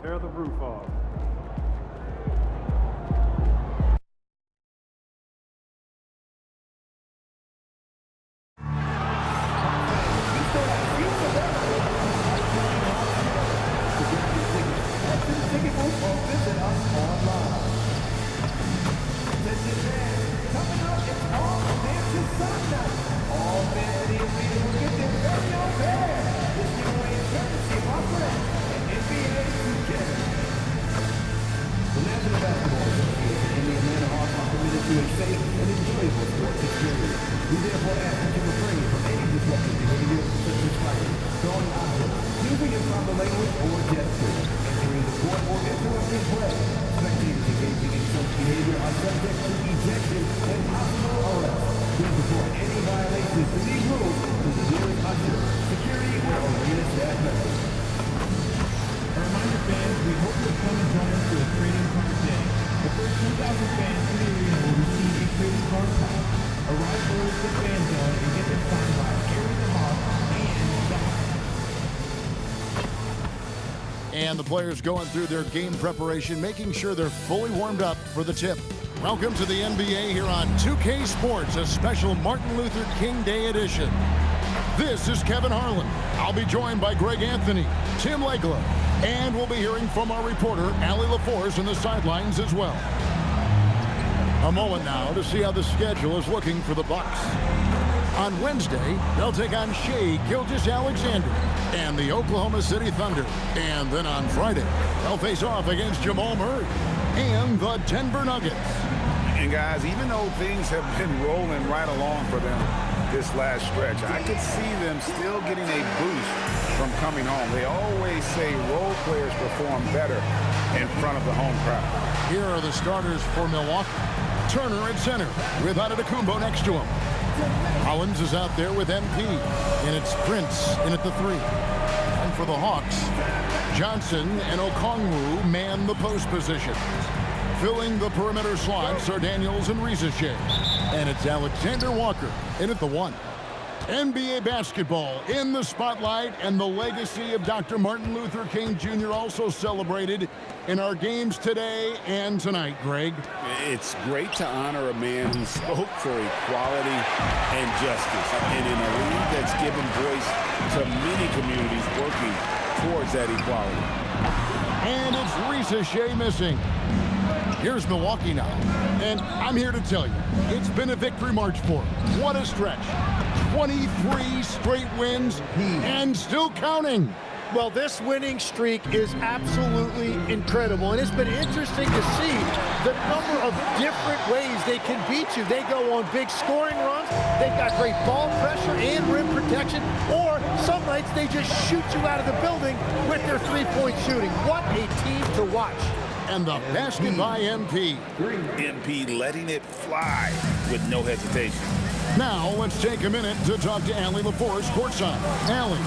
Tear the roof off. And the players going through their game preparation, making sure they're fully warmed up for the tip. Welcome to the NBA here on 2K Sports, a special Martin Luther King Day edition. This is Kevin Harlan. I'll be joined by Greg Anthony, Tim Legler, and we'll be hearing from our reporter, Allie LaForce, in the sidelines as well. A moment now to see how the schedule is looking for the Bucks. On Wednesday, they'll take on Shai Gilgeous-Alexander and the Oklahoma City Thunder. And then on Friday, they'll face off against Jamal Murray and the Denver Nuggets. And guys, even though things have been rolling right along for them this last stretch, I could see them still getting a boost from coming home. They always say role players perform better in front of the home crowd. Here are the starters for Milwaukee. Turner at center with Antetokounmpo next to him. Collins is out there with MP, and it's Prince in at the 3. And for the Hawks, Johnson and Okongwu man the post position. Filling the perimeter slots are Daniels and Risache. And it's Alexander Walker in at the 1. NBA basketball in the spotlight, and the legacy of Dr. Martin Luther King Jr. also celebrated in our games today and tonight, Greg. It's great to honor a man who spoke for equality and justice. And in a league that's given voice to many communities working towards that equality. And it's Risache missing. Here's Milwaukee now. And I'm here to tell you, it's been a victory march for them. What a stretch. 23 straight wins and still counting. Well, this winning streak is absolutely incredible, and it's been interesting to see the number of different ways they can beat you. They go on big scoring runs, they've got great ball pressure and rim protection, or some nights they just shoot you out of the building with their three-point shooting. What a team to watch. And the basket by MP. MP letting it fly with no hesitation. Now, let's take a minute to talk to Allie LaForce courtside. Allie.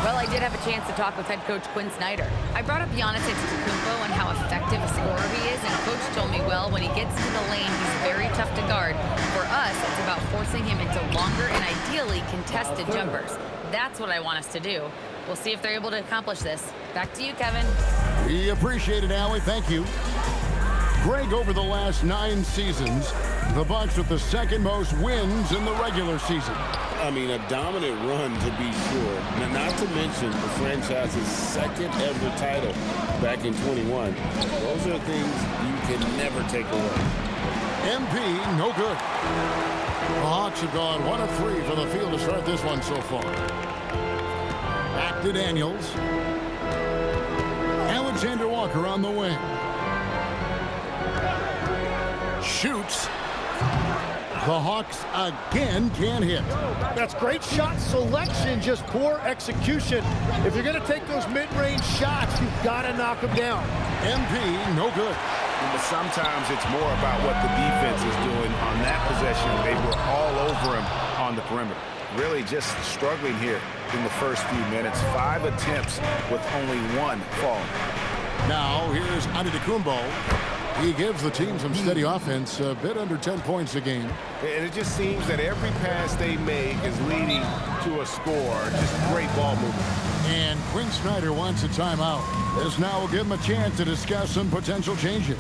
Well, I did have a chance to talk with head coach Quinn Snyder. I brought up Giannis Antetokounmpo and how effective a scorer he is, and coach told me, well, when he gets into the lane, he's very tough to guard. For us, it's about forcing him into longer and ideally contested jumpers. That's what I want us to do. We'll see if they're able to accomplish this. Back to you, Kevin. We appreciate it, Allie. Thank you. Greg, over the last 9 seasons, the Bucks with the second most wins in the regular season. I mean, a dominant run to be sure. Now, not to mention the franchise's second ever title back in 21. Those are things you can never take away. MP, no good. The Hawks have gone 1 of 3 for the field to start this one so far. Back to Daniels. Alexander Walker on the wing. Shoots. The Hawks again can't hit. That's great shot selection, just poor execution. If you're going to take those mid-range shots, you've got to knock them down. MP, no good. But sometimes it's more about what the defense is doing on that possession. They were all over him on the perimeter. Really just struggling here in the first few minutes. 5 attempts with only 1 fall. Now here's Antetokounmpo. He gives the team some steady offense, a bit under 10 points a game. And it just seems that every pass they make is leading to a score. Just great ball movement. And Quinn Snyder wants a timeout. This now will give him a chance to discuss some potential changes.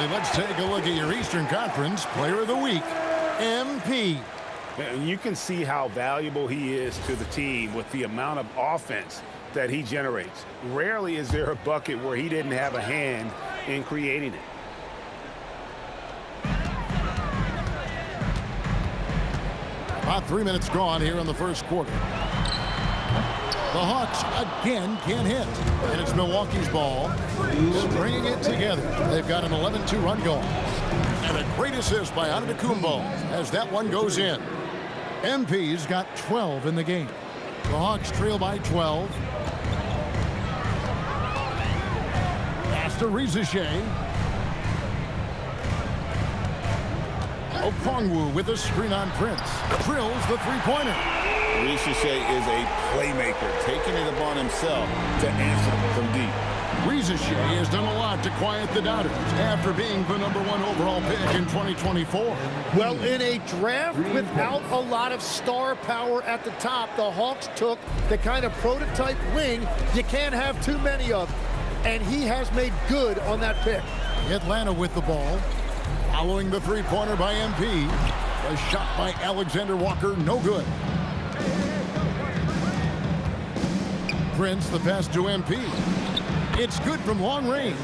Let's take a look at your Eastern Conference Player of the Week, MP. And you can see how valuable he is to the team with the amount of offense that he generates. Rarely is there a bucket where he didn't have a hand in creating it. About 3 minutes gone here in the first quarter. The Hawks again can't hit. And it's Milwaukee's ball. Stringing it together. They've got an 11-2 run going. And a great assist by Antetokounmpo as that one goes in. MP's got 12 in the game. The Hawks trail by 12. Pass to Rizichet. Okongwu with a screen on Prince. Drills the three-pointer. Rizichet is a playmaker, taking it upon himself to answer from deep. Rizichet has done a lot to quiet the doubters after being the #1 overall pick in 2024. Well, in a draft without a lot of star power at the top, the Hawks took the kind of prototype wing you can't have too many of. And he has made good on that pick. Atlanta with the ball. Following the three-pointer by MP. A shot by Alexander Walker, no good. Prince, the pass to MP. It's good from long range.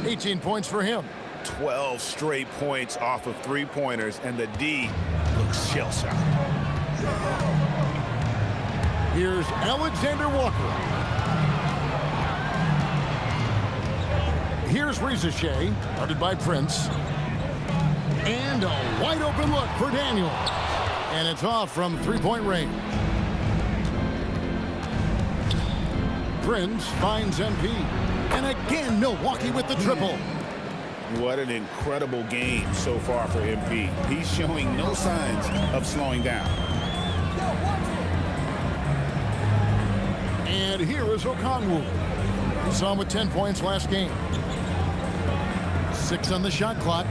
18 points for him. 12 straight points off of three-pointers, and the D looks shell-shocked. Here's Alexander Walker. Here's Rizichet, guarded by Prince. And a wide-open look for Daniel. And it's off from three-point range. Prince finds MP. And again, Milwaukee with the triple. What an incredible game so far for MP. He's showing no signs of slowing down. And here is Okongwu. We saw him with 10 points last game. 6 on the shot clock.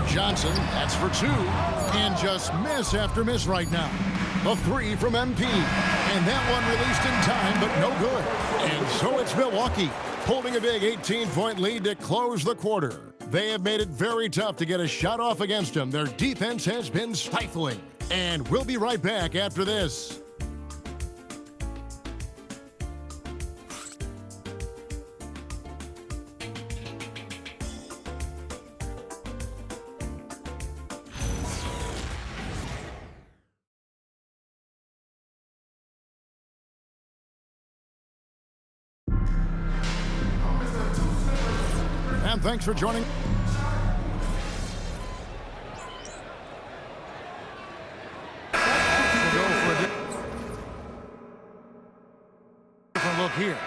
Johnson, that's for 2. And just miss after miss right now. The 3 from MP. And that one released in time, but no good. And so it's Milwaukee, holding a big 18-point lead to close the quarter. They have made it very tough to get a shot off against them. Their defense has been stifling. And we'll be right back after this. And thanks for joining. Look here.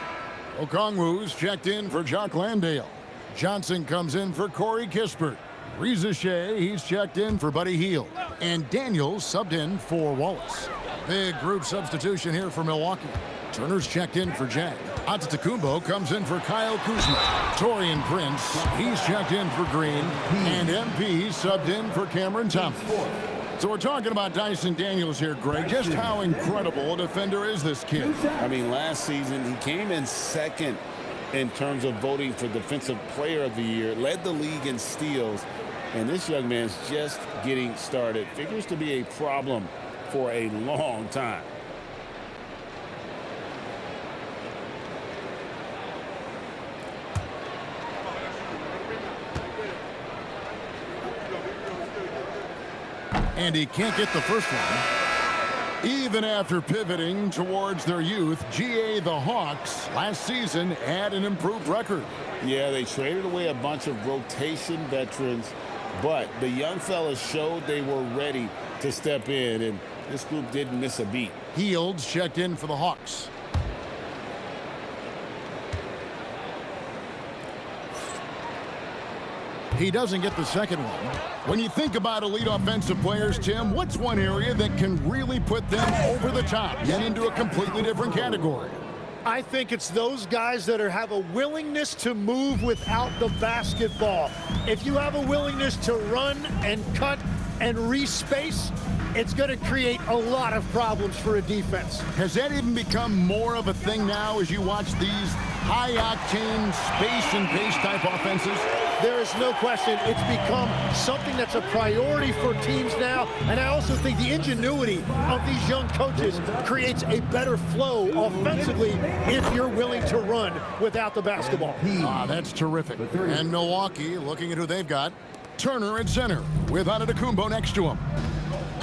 Okongwu's checked in for Jock Landale. Johnson comes in for Corey Kispert. Rizichet, he's checked in for Buddy Hield. And Daniels subbed in for Wallace. Big group substitution here for Milwaukee. Turner's checked in for Jack. Antetokounmpo comes in for Kyle Kuzma. Torian Prince, he's checked in for Green. And MP subbed in for Cameron Thomas. So we're talking about Dyson Daniels here, Greg. Just how incredible a defender is this kid? I mean, last season, he came in second in terms of voting for Defensive Player of the Year, led the league in steals, and this young man's just getting started. Figures to be a problem for a long time. And he can't get the first one. Even after pivoting towards their youth, GA the Hawks last season had an improved record. Yeah, they traded away a bunch of rotation veterans, but the young fellas showed they were ready to step in, and this group didn't miss a beat. Hield's checked in for the Hawks. He doesn't get the second one. When you think about elite offensive players, Tim, what's one area that can really put them over the top and into a completely different category? I think it's those guys that have a willingness to move without the basketball. If you have a willingness to run and cut and respace, it's going to create a lot of problems for a defense. Has that even become more of a thing now as you watch these high-octane space and pace type offenses? There is no question it's become something that's a priority for teams now, and I also think the ingenuity of these young coaches creates a better flow offensively if you're willing to run without the basketball. That's terrific. And Milwaukee, looking at who they've got, Turner at center with Antetokounmpo next to him.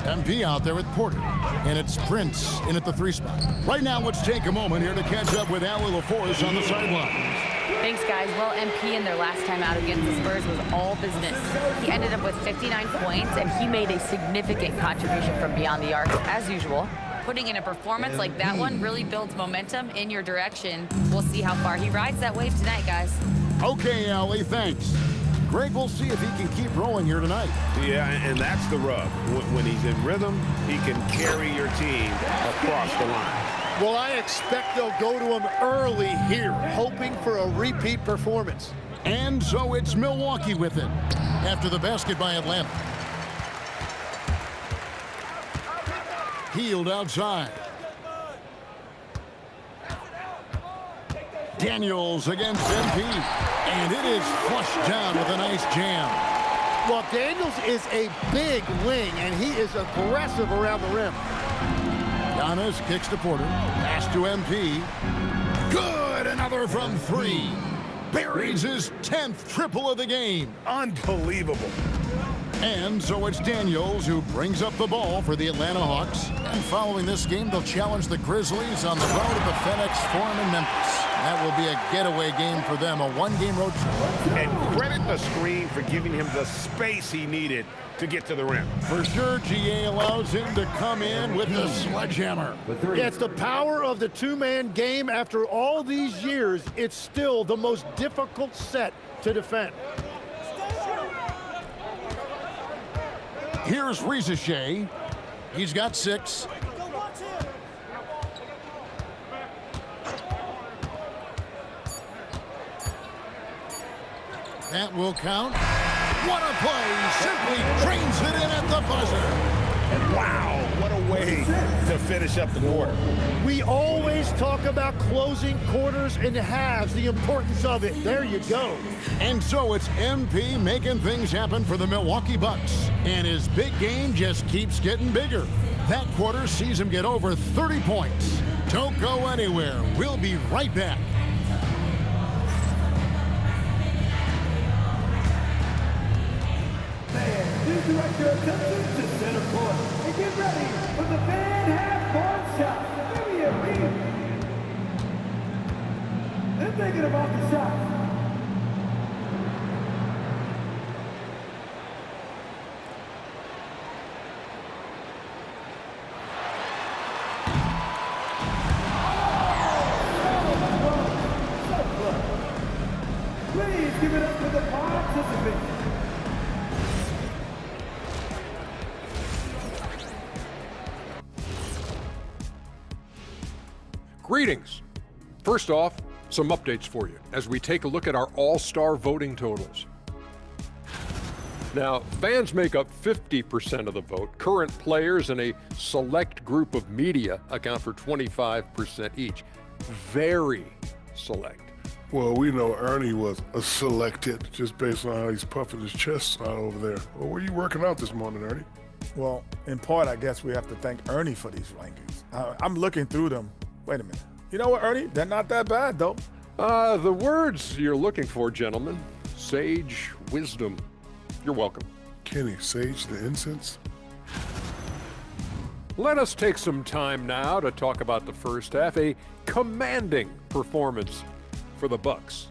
MP out there with Porter, and it's Prince in at the 3 spot. Right now, let's take a moment here to catch up with Allie LaForce on the sidelines. Thanks, guys. Well, MP in their last time out against the Spurs was all business. He ended up with 59 points, and he made a significant contribution from beyond the arc, as usual. Putting in a performance like that one really builds momentum in your direction. We'll see how far he rides that wave tonight, guys. Okay, Allie, thanks. Greg, we'll see if he can keep rolling here tonight. Yeah, and that's the rub. When he's in rhythm, he can carry your team across the line. Well, I expect they'll go to him early here, hoping for a repeat performance. And so it's Milwaukee with it after the basket by Atlanta. Healed outside. Daniels against MP, and it is flushed down with a nice jam. Well, Daniels is a big wing, and he is aggressive around the rim. Giannis kicks to Porter, pass to MP. Good, another from 3. Buries his 10th triple of the game. Unbelievable. And so it's Daniels who brings up the ball for the Atlanta Hawks. And following this game, they'll challenge the Grizzlies on the road at the FedEx Forum in Memphis. That will be a getaway game for them, a one-game road trip. And credit the screen for giving him the space he needed to get to the rim. For sure, GA allows him to come in with the sledgehammer. Yeah, it's the power of the two-man game. After all these years, it's still the most difficult set to defend. Here's Rizachet. He's got 6. That will count. What a play. Simply drains it in at the buzzer. Wow, what a way to finish up the quarter. We always talk about closing quarters and halves, the importance of it. There you go. And so it's MP making things happen for the Milwaukee Bucks. And his big game just keeps getting bigger. That quarter sees him get over 30 points. Don't go anywhere. We'll be right back. Please direct your attention to center court and get ready for the fan half-court shot. Give me a beat. They're thinking about the shot. Please give it up to the participants. Greetings. First off, some updates for you as we take a look at our all-star voting totals. Now, fans make up 50% of the vote. Current players and a select group of media account for 25% each. Very select. Well, we know Ernie was a selected just based on how he's puffing his chest out over there. Well, were you working out this morning, Ernie? Well, in part, I guess we have to thank Ernie for these rankings. I'm looking through them. Wait a minute. You know what, Ernie? They're not that bad, though. The words you're looking for, gentlemen. Sage wisdom. You're welcome. Kenny, sage the incense? Let us take some time now to talk about the first half. A commanding performance for the Bucks.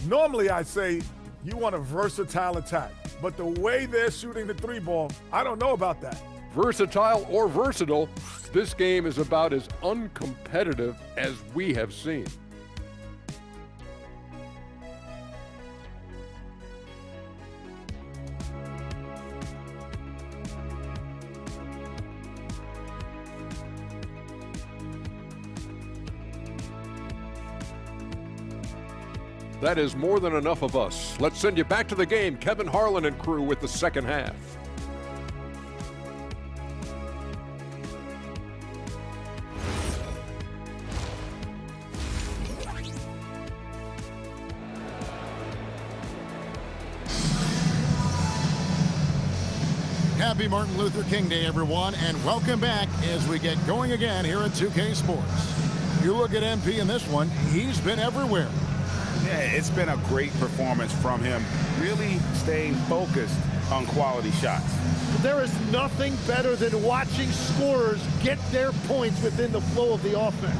Normally, I'd say you want a versatile attack, but the way they're shooting the 3-ball, I don't know about that. Versatile or versatile, this game is about as uncompetitive as we have seen. That is more than enough of us. Let's send you back to the game. Kevin Harlan and crew with the second half. Happy Martin Luther King Day, everyone, and welcome back as we get going again here at 2K Sports. You look at MP in this one, he's been everywhere. Yeah, it's been a great performance from him, really staying focused on quality shots. There is nothing better than watching scorers get their points within the flow of the offense.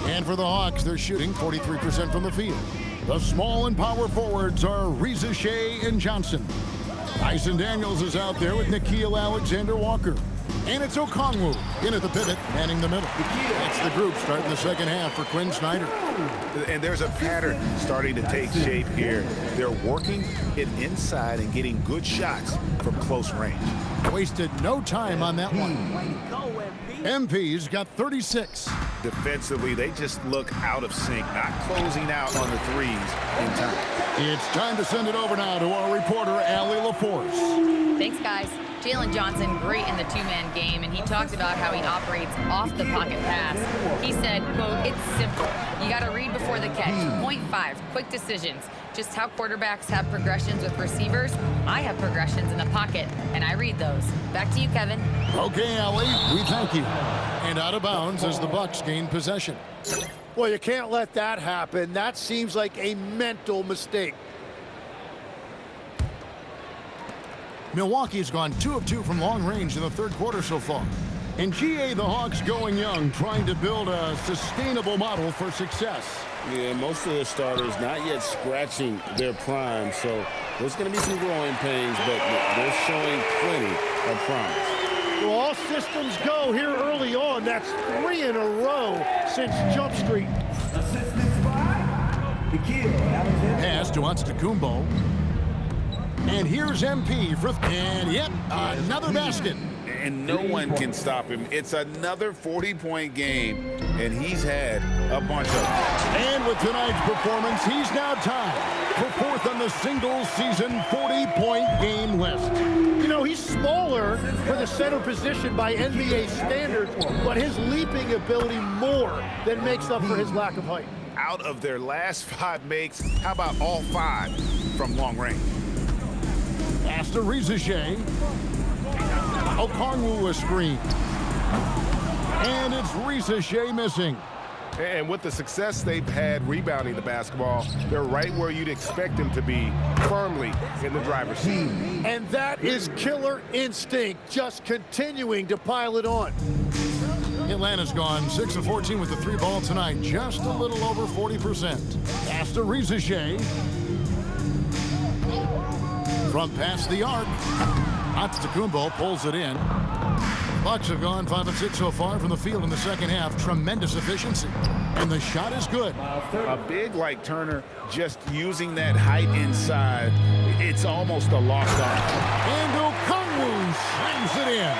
And for the Hawks, they're shooting 43% from the field. The small and power forwards are Reza Shea and Johnson. Tyson Daniels is out there with Nickeil Alexander-Walker. And it's Okongwu in at the pivot, manning the middle. That's the group starting the second half for Quinn Snyder. And there's a pattern starting to take shape here. They're working it inside and getting good shots from close range. Wasted no time on that one. MP's got 36. Defensively, they just look out of sync, not closing out on the threes in time. It's time to send it over now to our reporter, Allie LaForce. Thanks, guys. Jalen Johnson, great in the two-man game, and he talked about how he operates off the pocket pass. He said, quote, "It's simple. You got to read before the catch. Point 5, quick decisions. Just how quarterbacks have progressions with receivers, I have progressions in the pocket, and I read those." Back to you, Kevin. Okay, Allie, we thank you. And out of bounds as the Bucks gain possession. Well, you can't let that happen. That seems like a mental mistake. Milwaukee's gone 2 of 2 from long range in the third quarter so far. In GA, the Hawks going young, trying to build a sustainable model for success. Yeah, most of the starters not yet scratching their prime, so there's going to be some growing pains, but they're showing plenty of promise. Well, all systems go here early on. That's 3 in a row since Jump Street. Assistance by Nickeil Alexander. Pass to Antetokounmpo. And here's MP for, and yep, another basket. And no one can stop him. It's another 40-point game, and he's had a bunch of them. And with tonight's performance, he's now tied for 4th on the single-season 40-point game list. You know, he's smaller for the center position by NBA standards, but his leaping ability more than makes up for his lack of height. Out of their last 5 makes, how about all 5 from long range? Pass to Reza Shea. Okongwu a screen. And it's Reza Shea missing. And with the success they've had rebounding the basketball, they're right where you'd expect them to be, firmly in the driver's seat. And that is killer instinct, just continuing to pile it on. Atlanta's gone 6 of 14 with the 3 ball tonight, just a little over 40%. Pass to Reza Shea. From past the arc. Antetokounmpo pulls it in. Bucks have gone 5 of 6 so far from the field in the second half. Tremendous efficiency. And the shot is good. A big like Turner, just using that height inside, it's almost a lost art. And Okongwu slams it in.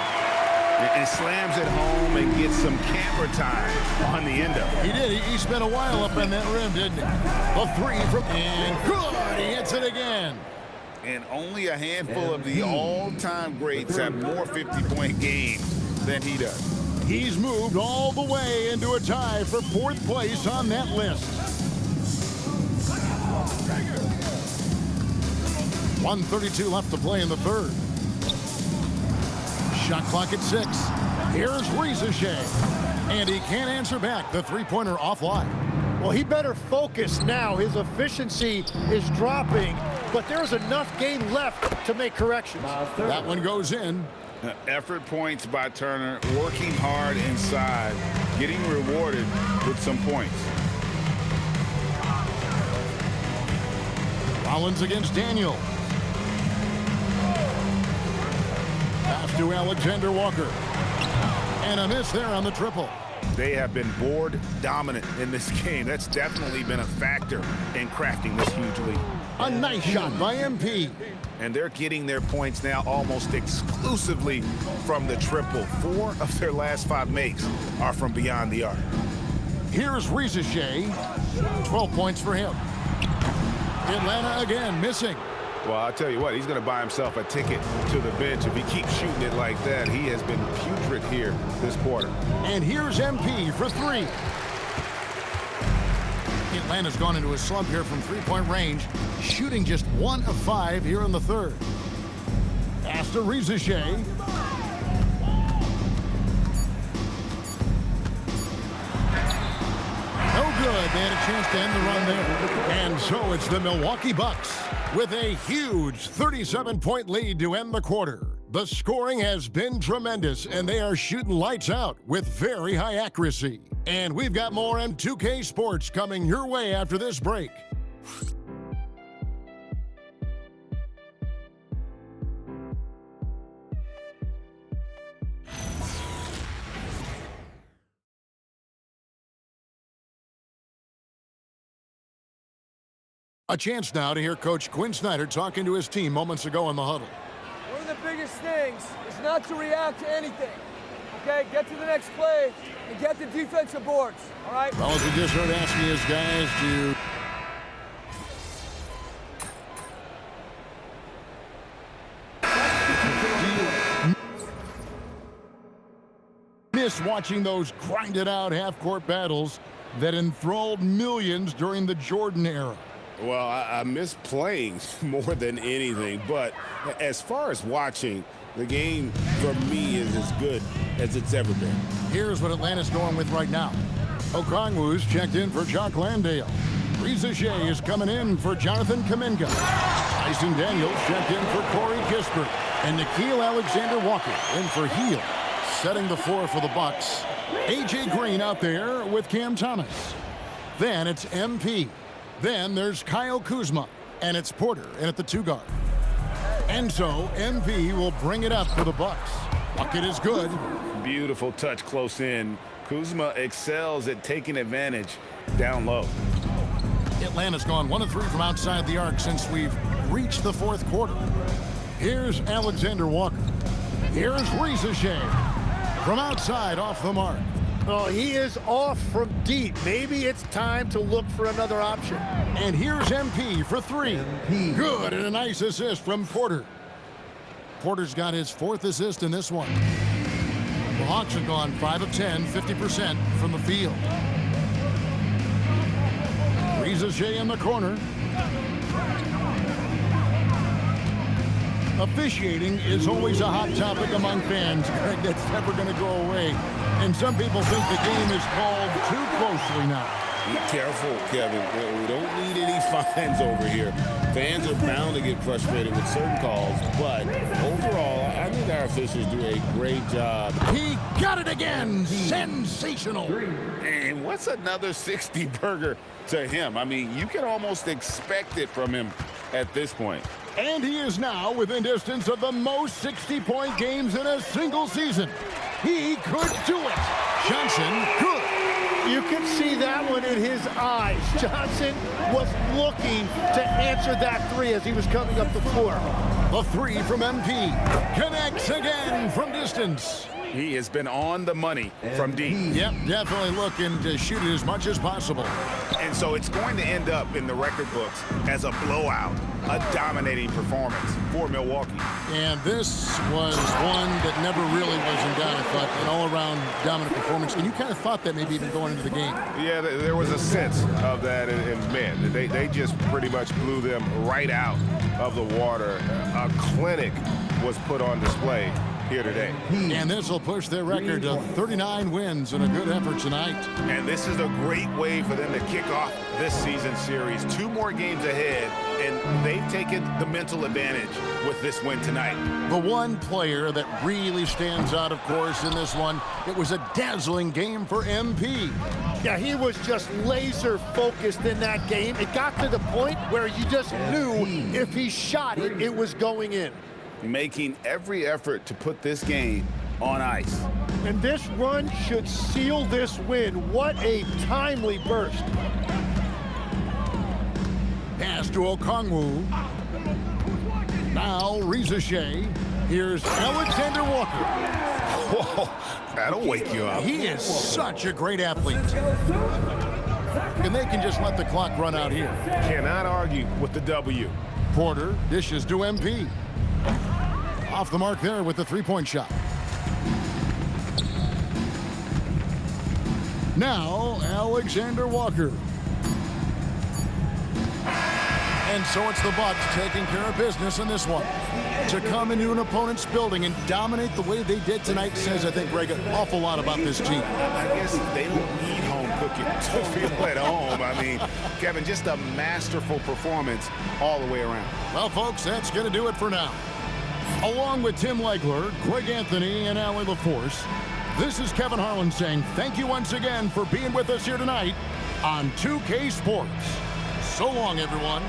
And slams it home and gets some camera time on the end of it. He did. He spent a while up on that rim, didn't he? A 3 from, and good. He hits it again. And only a handful of the all-time greats have more 50-point games than he does. He's moved all the way into a tie for 4th place on that list. 1:32 left to play in the third. Shot clock at 6. Here's Reza Shea. And he can't answer back. The three-pointer offline. Well, he better focus now. His efficiency is dropping, but there's enough game left to make corrections. That one goes in. Effort points by Turner, working hard inside, getting rewarded with some points. Rollins against Daniel. Pass to Alexander Walker. And a miss there on the triple. They have been board dominant in this game. That's definitely been a factor in crafting this huge lead. A nice shot by MP. And they're getting their points now almost exclusively from the triple. 4 of their last 5 makes are from beyond the arc. Here's Rizichet. 12 points for him. Atlanta again missing. Well, I'll tell you what, he's going to buy himself a ticket to the bench. If he keeps shooting it like that, he has been putrid here this quarter. And here's MP for 3. Atlanta's gone into a slump here from three-point range, shooting just 1 of 5 here in the third. Pass to Rizichet. No good. They had a chance to end the run there. And so it's the Milwaukee Bucks with a huge 37-point lead to end the quarter. The scoring has been tremendous, and they are shooting lights out with very high accuracy. And we've got more M2K Sports coming your way after this break. A chance now to hear Coach Quinn Snyder talking to his team moments ago in the huddle. One of the biggest things is not to react to anything. Okay, get to the next play and get the defensive boards, all right? Well, as we just heard asking his guys to miss watching those grinded out half-court battles that enthralled millions during the Jordan era. Well, I miss playing more than anything, but as far as watching, the game for me is as good as it's ever been. Here's what Atlanta's going with right now. Okongwu's checked in for Jock Landale. Rizichet is coming in for Jonathan Kuminga. Tyson Daniels checked in for Corey Kispert. And Nickeil Alexander-Walker in for Heel. Setting the floor for the Bucks. A.J. Green out there with Cam Thomas. Then it's MP. Then there's Kyle Kuzma. And it's Porter in at the 2 guard. And so MP will bring it up for the Bucks. Bucket is good. Beautiful touch close in. Kuzma excels at taking advantage down low. Atlanta's gone 1 of 3 from outside the arc since we've reached the 4th quarter. Here's Alexander Walker. Here's Rizichet. From outside, off the mark. Oh, he is off from deep. Maybe it's time to look for another option. And here's MP for 3. Good, and a nice assist from Porter. Porter's got his 4th assist in this one. The Hawks have gone 5 of 10, 50% from the field. Rizichet in the corner. Officiating is always a hot topic among fans. That's never going to go away. And some people think the game is called too closely now. Be careful, Kevin. We don't need any fines over here. Fans are bound to get frustrated with certain calls, but overall, I think our officials do a great job. He got it again. Sensational. And what's another 60 burger to him? I mean, you can almost expect it from him at this point. And he is now within distance of the most 60-point games in a single season. He could do it. Johnson could. You can see that one in his eyes. Johnson was looking to answer that 3 as he was coming up the floor. The 3 from MP connects again from distance. He has been on the money from deep. Yep, definitely looking to shoot it as much as possible. And so it's going to end up in the record books as a blowout, a dominating performance for Milwaukee. And this was one that never really was in doubt, I thought, an all-around dominant performance. And you kind of thought that maybe even going into the game. Yeah, there was a sense of that, and man, they just pretty much blew them right out of the water. A clinic was put on display here today. And this will push their record to 39 wins and a good effort tonight. And this is a great way for them to kick off this season series. 2 more games ahead, and they've taken the mental advantage with this win tonight. The one player that really stands out, of course, in this one, it was a dazzling game for MP. Yeah, he was just laser focused in that game. It got to the point where you just knew if he shot it, it was going in. Making every effort to put this game on ice. And this run should seal this win. What a timely burst. Pass to Okongwu. Now Rizachet. Here's Alexander Walker. Whoa, that'll wake you up. He is such a great athlete. And they can just let the clock run out here. Cannot argue with the W. Porter dishes to MP. Off the mark there with the three-point shot. Now, Alexander Walker. And so it's the Bucks taking care of business in this one. To come into an opponent's building and dominate the way they did tonight says, I think, Greg, an awful lot about this team. I guess they don't need home cooking to feel at home. I mean, Kevin, just a masterful performance all the way around. Well, folks, that's going to do it for now. Along with Tim Legler, Greg Anthony, and Allie LaForce, this is Kevin Harlan saying thank you once again for being with us here tonight on 2K Sports. So long, everyone.